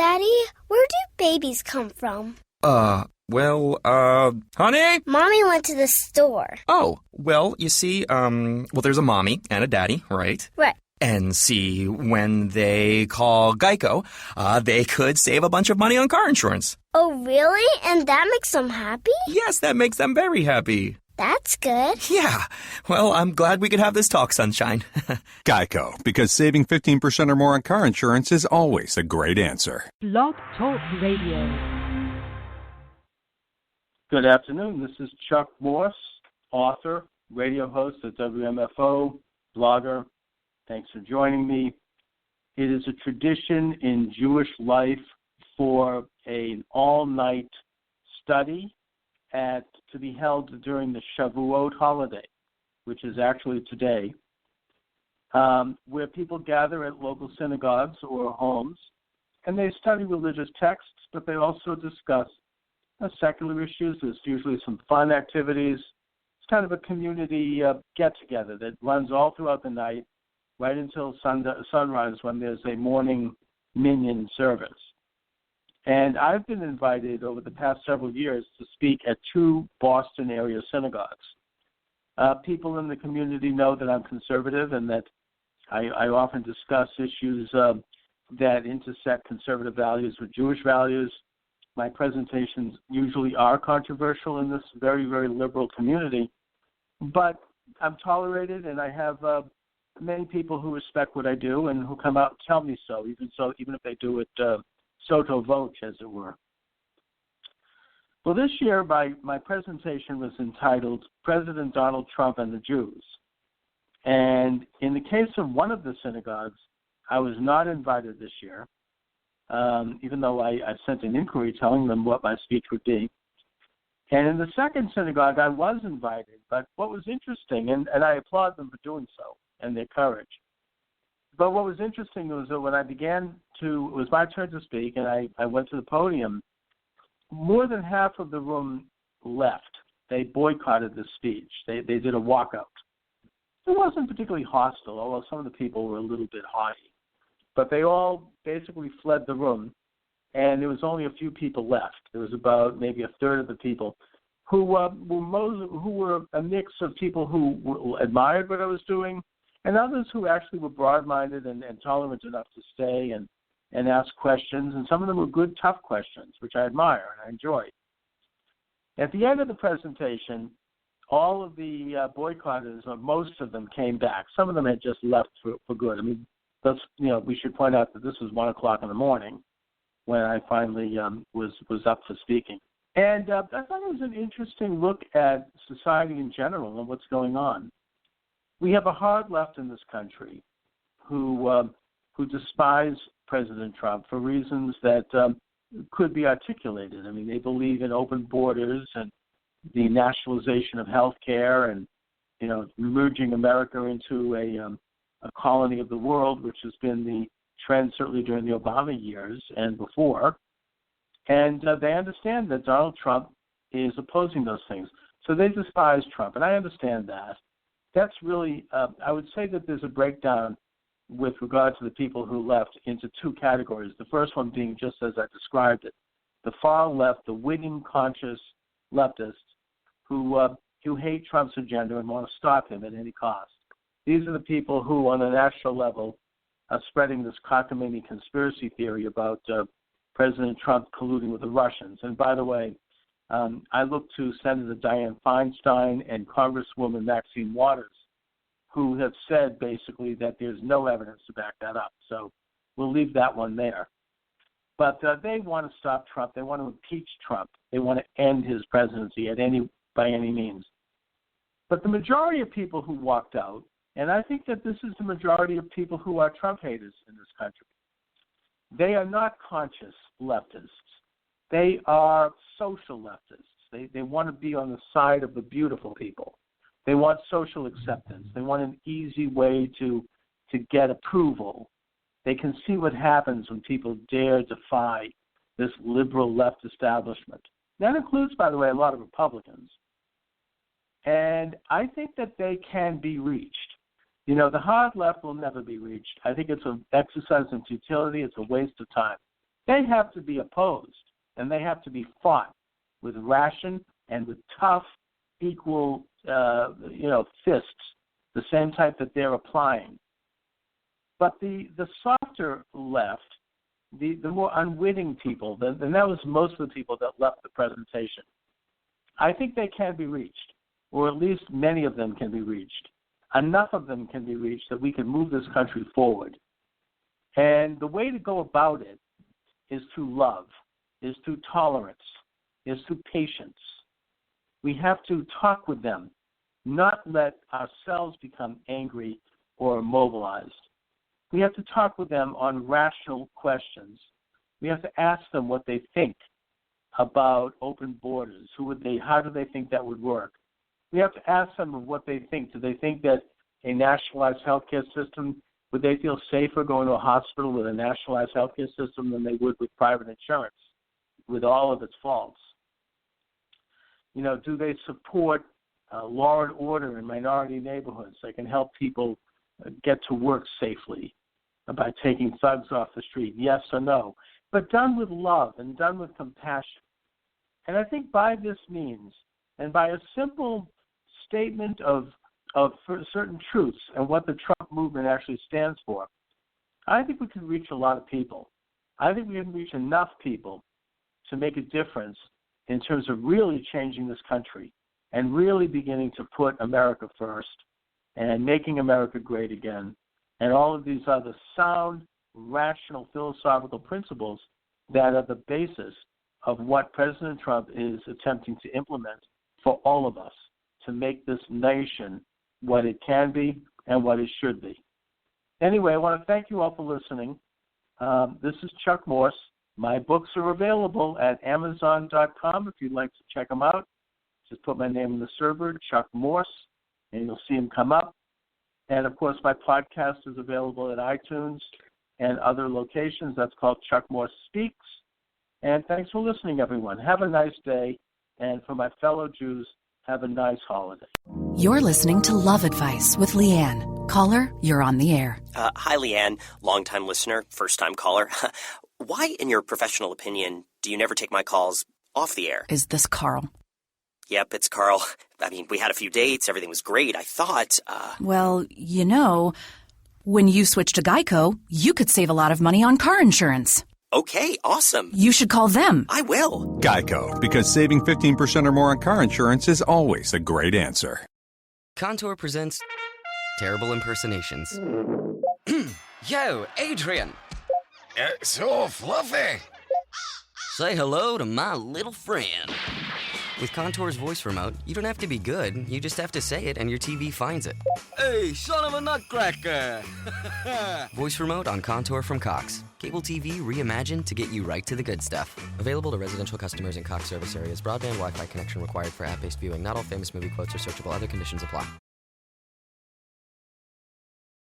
Daddy, where do babies come from? Honey? Mommy went to the store. Oh, well, you see, there's a mommy and a daddy, right? Right. And see, when they call Geico, they could save a bunch of money on car insurance. Oh, really? And that makes them happy? Yes, that makes them very happy. That's good. Yeah. Well, I'm glad we could have this talk, Sunshine. Geico, because saving 15% or more on car insurance is always a great answer. Blog Talk Radio. Good afternoon. This is Chuck Morse, author, radio host at WMFO, blogger. Thanks for joining me. It is a tradition in Jewish life for an all-night study to be held during the Shavuot holiday, which is actually today, where people gather at local synagogues or homes, and they study religious texts, but they also discuss secular issues. There's usually some fun activities. It's kind of a community get-together that runs all throughout the night, right until sunrise when there's a morning minyan service. And I've been invited over the past several years to speak at 2 Boston area synagogues. People in the community know that I'm conservative and that I often discuss issues that intersect conservative values with Jewish values. My presentations usually are controversial in this very, very liberal community, but I'm tolerated, and I have many people who respect what I do and who come out and tell me so, even if they do it sotto voce, as it were. Well, this year my presentation was entitled President Donald Trump and the Jews. And in the case of one of the synagogues, I was not invited this year, even though I sent an inquiry telling them what my speech would be. And in the second synagogue, I was invited. But what was interesting, and I applaud them for doing so and their courage, but what was interesting was that when it was my turn to speak, and I went to the podium, more than half of the room left. They boycotted the speech. They did a walkout. It wasn't particularly hostile, although some of the people were a little bit haughty. But they all basically fled the room, and there was only a few people left. There was about maybe a third of the people who were a mix of people who admired what I was doing, and others who actually were broad-minded and tolerant enough to stay and ask questions. And some of them were good, tough questions, which I admire and I enjoy. At the end of the presentation, all of the boycotters, or most of them, came back. Some of them had just left for good. I mean, we should point out that this was 1 o'clock in the morning when I finally was up for speaking. And I thought it was an interesting look at society in general and what's going on. We have a hard left in this country who despise President Trump for reasons that could be articulated. I mean, they believe in open borders and the nationalization of health care and, merging America into a colony of the world, which has been the trend certainly during the Obama years and before. And they understand that Donald Trump is opposing those things. So they despise Trump, and I understand that. That's really, I would say that there's a breakdown with regard to the people who left into 2 categories. The first one being just as I described it, the far left, the winning conscious leftists who hate Trump's agenda and want to stop him at any cost. These are the people who, on a national level, are spreading this cockamamie conspiracy theory about President Trump colluding with the Russians. And by the way, I look to Senator Dianne Feinstein and Congresswoman Maxine Waters, who have said basically that there's no evidence to back that up. So we'll leave that one there. But they want to stop Trump. They want to impeach Trump. They want to end his presidency by any means. But the majority of people who walked out, and I think that this is the majority of people who are Trump haters in this country, they are not conscious leftists. They are social leftists. They want to be on the side of the beautiful people. They want social acceptance. They want an easy way to get approval. They can see what happens when people dare defy this liberal left establishment. That includes, by the way, a lot of Republicans. And I think that they can be reached. The hard left will never be reached. I think it's an exercise in futility. It's a waste of time. They have to be opposed, and they have to be fought with ration and with tough, equal, fists, the same type that they're applying. But the softer left, the more unwitting people, and that was most of the people that left the presentation, I think they can be reached, or at least many of them can be reached. Enough of them can be reached that we can move this country forward. And the way to go about it is through love, is through tolerance, is through patience. We have to talk with them, not let ourselves become angry or immobilized. We have to talk with them on rational questions. We have to ask them what they think about open borders. How do they think that would work? We have to ask them of what they think. Do they think that a nationalized healthcare system, would they feel safer going to a hospital with a nationalized healthcare system than they would with private insurance, with all of its faults? Do they support law and order in minority neighborhoods that can help people get to work safely by taking thugs off the street? Yes or no? But done with love and done with compassion. And I think by this means, and by a simple statement of certain truths and what the Trump movement actually stands for, I think we can reach a lot of people. I think we can reach enough people to make a difference in terms of really changing this country and really beginning to put America first and making America great again, and all of these other sound, rational, philosophical principles that are the basis of what President Trump is attempting to implement for all of us to make this nation what it can be and what it should be. Anyway, I want to thank you all for listening. This is Chuck Morse. My books are available at Amazon.com if you'd like to check them out. Just put my name in the server, Chuck Morse, and you'll see them come up. And, of course, my podcast is available at iTunes and other locations. That's called Chuck Morse Speaks. And thanks for listening, everyone. Have a nice day. And for my fellow Jews, have a nice holiday. You're listening to Love Advice with Leanne. Caller, you're on the air. Hi, Leanne. Longtime listener, first-time caller. Why, in your professional opinion, do you never take my calls off the air? Is this Carl? Yep, it's Carl. I mean, we had a few dates. Everything was great. I thought, Well, when you switch to Geico, you could save a lot of money on car insurance. Okay, awesome. You should call them. I will. Geico, because saving 15% or more on car insurance is always a great answer. Contour presents terrible impersonations. Yo, Adrian. So fluffy. Say hello to my little friend. With Contour's voice remote, you don't have to be good. You just have to say it and your TV finds it. Hey, son of a nutcracker. Voice remote on Contour from Cox. Cable TV reimagined to get you right to the good stuff. Available to residential customers in Cox service areas. Broadband Wi-Fi connection required for app-based viewing. Not all famous movie quotes are searchable. Other conditions apply.